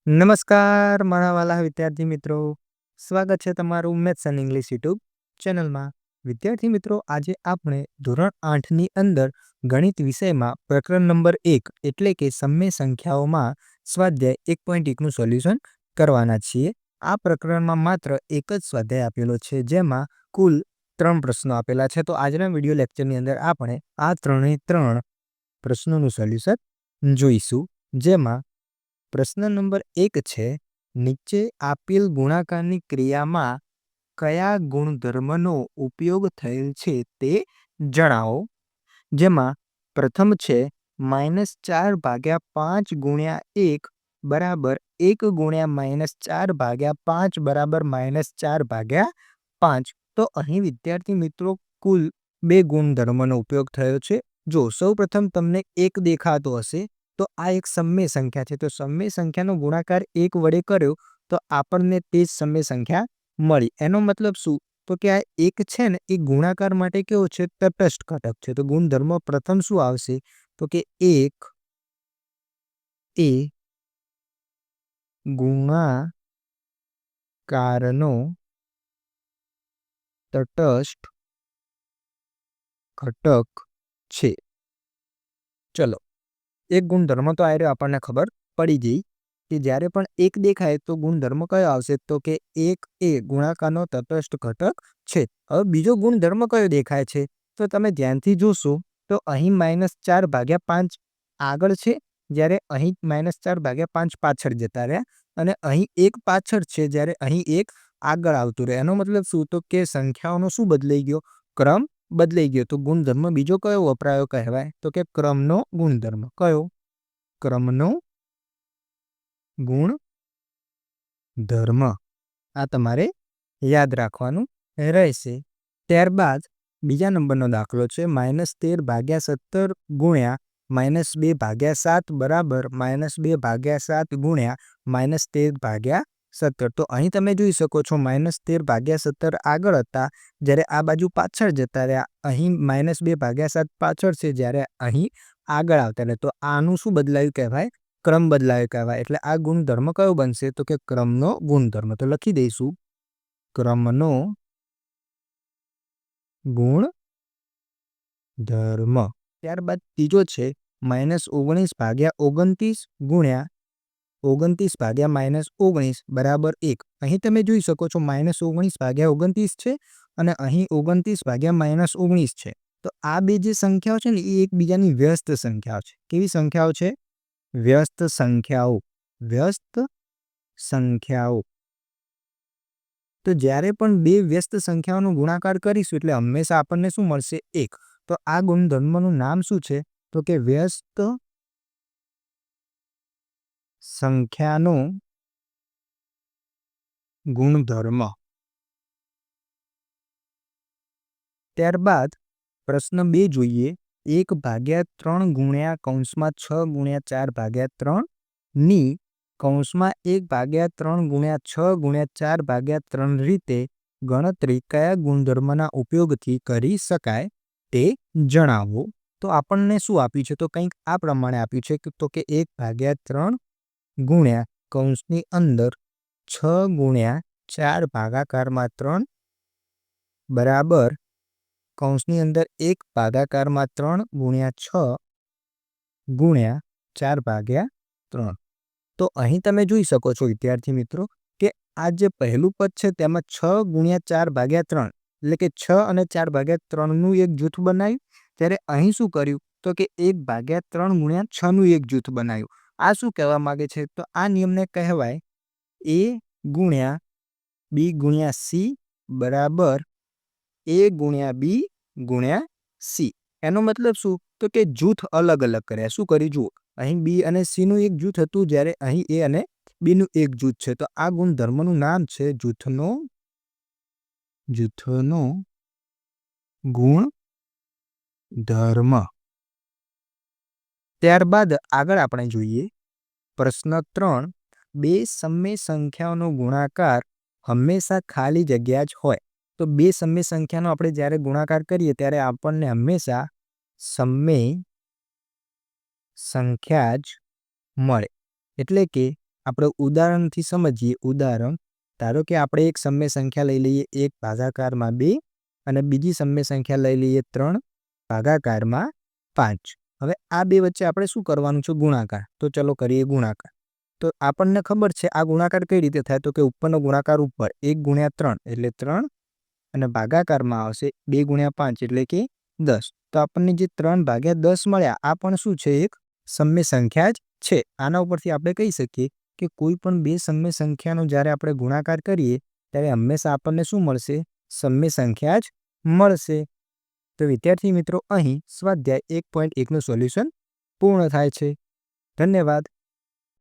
નમસ્કાર મારા વાલા વિદ્યાર્થી મિત્રો, સ્વાગત છે તમારું મેથ્સ એન્ડ ઇંગ્લિશ યુટ્યુબ ચેનલમાં. વિદ્યાર્થી મિત્રો, આજે આપણે ધોરણ 8ની અંદર ગણિત વિષયમાં પ્રકરણ નંબર 1 એટલે કે સમય સંખ્યાઓમાં સ્વાધ્યાય 1.1નું સોલ્યુશન કરવાના છીએ. આ પ્રકરણમાં માત્ર એક જ સ્વાધ્યાય આપેલો છે, જેમાં કુલ 3 પ્રશ્નો આપેલા છે. તો આજના વિડીયો લેક્ચરની અંદર આપણે આ 3 પ્રશ્નોનું સોલ્યુશન જોઈશું. જેમાં પ્રશ્ન નંબર 1 છે, નીચે આપેલ ગુણાકારની ક્રિયામાં કયા ગુણધર્મનો ઉપયોગ થયેલ છે તે જણાવો. જેમાં પ્રથમ છે -4/5 ગુણ્યા 1 બરાબર 1 ગુણ્યા -4/5 બરાબર -4/5. તો અહીં વિદ્યાર્થી મિત્રો કુલ 2 ગુણધર્મનો ઉપયોગ થયો છે. જો સૌ પ્રથમ તમને 1 દેખાતો હશે તો આ એક સમય સંખ્યા છે. તો સમય સંખ્યાનો ગુણાકાર 1 વડે કર્યો તો આપણને તે જ સમય સંખ્યા મળી. એનો મતલબ શું? તો કે આ 1 છે ને એ ગુણાકાર માટે કેવો છે? તટસ્થ ઘટક છે. તો ગુણધર્મ પ્રથમ શું આવશે? તો કે 1 એ ગુણાકારનો તટસ્થ ઘટક છે. ચલો, એક ગુણધર્મ તો આ આપણને ખબર પડી ગઈ કે જ્યારે પણ 1 દેખાય તો ગુણધર્મ કયો આવશે? તો કે 1 એ ગુણાકારનો તટસ્થ ઘટક છે. હવે બીજો ગુણધર્મ કયો દેખાય છે? તો તમે ધ્યાનથી જોશો તો અહીં -4/5 આગળ છે, જ્યારે અહીં -4/5 પાછળ જતા રહ્યા, અને અહીં 1 પાછળ છે, જ્યારે અહીં 1 આગળ આવતું રહે. એનો મતલબ શું? તો કે સંખ્યાઓનો શું બદલાઈ ગયો? ક્રમ બદલાઈ ગયો. તો ગુણધર્મ બીજો કયો વપરાયો કહેવાય? તો કે ક્રમનો ગુણધર્મ. કયો? ક્રમનો ગુણધર્મ. આ તમારે યાદ રાખવાનું રહેશે. ત્યારબાદ બીજા નંબરનો દાખલો છે -13/17 ગુણ્યા -2/7 બરાબર -2/7 ગુણ્યા -13/17. તો અહીં તમે જોઈ શકો છો -13/17 આગળ હતા, જ્યારે આ બાજુ પાછળ જતા રહ્યા. અહીં -2/7 પાછળ છે, જ્યારે અહીં આગળ આવતા રહે. તો આનું શું બદલાયું કહેવાય? ક્રમ બદલાયો કહેવાય. એટલે આ ગુણધર્મ કયો બનશે? તો કે ક્રમનો ગુણધર્મ. તો લખી દઈશું ક્રમનો ગુણધર્મ. ત્યારબાદ ત્રીજો છે -19/29 ગુણ્યા 29/-19 બરાબર 1. અહીં તમે જોઈ શકો છો -19/29 છે અને અહીં 29/-19 છે. તો આ બે જે સંખ્યાઓ છે ને એ એકબીજાની વ્યસ્ત સંખ્યાઓ છે. કેવી સંખ્યાઓ છે? વ્યસ્ત સંખ્યાઓ. વ્યસ્ત સંખ્યાઓ. તો જ્યારે પણ બે વ્યસ્ત સંખ્યાઓનો ગુણાકાર કરીશું એટલે હંમેશા આપણને શું મળશે? 1. તો આ ગુણધર્મનું નામ શું છે? તો કે વ્યસ્ત સંખ્યાનો ગુણધર્મ. ત્યારબાદ પ્રશ્ન 2 જોઈએ. 1/3 ગુણ્યા કૌંસમાં 6 ગુણ્યા 4/3 ની કૌંસમાં 1/3 ગુણ્યા 6 ગુણ્યા 4/3 રીતે ગણતરી કયા ગુણધર્મના ઉપયોગથી કરી શકાય તે જણાવો. તો આપણને શું આપ્યું છે? તો કંઈક આ પ્રમાણે આપ્યું છે. તો કે 1/3 ગુણ્યા કૌંસની અંદર 6 ગુણ્યા 4/3 બરાબર કૌંસની અંદર 1/3 ગુણ્યા 6 ગુણ્યા 4/3. તો અહીં તમે જોઈ શકો છો વિદ્યાર્થી મિત્રો કે આ જે પહેલું પદ છે તેમાં 6 ગુણ્યા 4/3 એટલે કે 6 અને 4/3નું એક જૂથ બનાવ્યું. ત્યારે અહીં શું કર્યું? તો કે 1/3 ગુણ્યા 6નું એક જૂથ બનાવ્યું. આ શું કહેવા માંગે છે? તો આ નિયમને કહેવાય A ગુણ્યા B ગુણ્યા C બરાબર A ગુણ્યા B ગુણ્યા C. એનો મતલબ શું? તો કે જૂથ અલગ અલગ કર્યા. શું કર્યું? જુઓ, અહીં B અને C નું એક જૂથ હતું, જ્યારે અહીં A અને B નું એક જૂથ છે. તો આ ગુણધર્મનું નામ છે જૂથનો ગુણધર્મ. ત્યારબાદ આગળ આપણે જોઈએ પ્રશ્ન 3. બે સમય સંખ્યાઓનો ગુણાકાર હંમેશા ખાલી જગ્યા જ હોય. તો બે સમય સંખ્યાનો આપણે જ્યારે ગુણાકાર કરીએ ત્યારે આપણને હંમેશા સમય સંખ્યા જ મળે. એટલે કે આપણે ઉદાહરણથી સમજીએ. ઉદાહરણ, ધારો કે આપણે એક સમય સંખ્યા લઈ લઈએ 1 ભાગાકારમાં 2 અને બીજી સમય સંખ્યા લઈ લઈએ 3 ભાગાકારમાં 5. હવે આ બે વચ્ચે આપણે શું કરવાનું છે? ગુણાકાર. તો ચલો કરીએ ગુણાકાર. તો આપણને ખબર છે આ ગુણાકાર કઈ રીતે થાય? તો કે ઉપરનો ગુણાકાર ઉપર 1 ગુણ્યા 3 એટલે 3 અને ભાગાકારમાં આવશે 2 ગુણ્યા 5 એટલે કે 10. તો આપણને જે 3 ભાગ્યા 10 મળ્યા આ પણ શું છે? એક સમય સંખ્યા જ છે. આના ઉપરથી આપણે કહી શકીએ કે કોઈ પણ બે સમય સંખ્યાનો જ્યારે આપણે ગુણાકાર કરીએ ત્યારે હંમેશા આપણને શું મળશે? સમય સંખ્યા જ મળશે. તો વિદ્યાર્થી મિત્રો, અહીં સ્વાધ્યાય 1.1નું સોલ્યુશન પૂર્ણ થાય છે. ધન્યવાદ.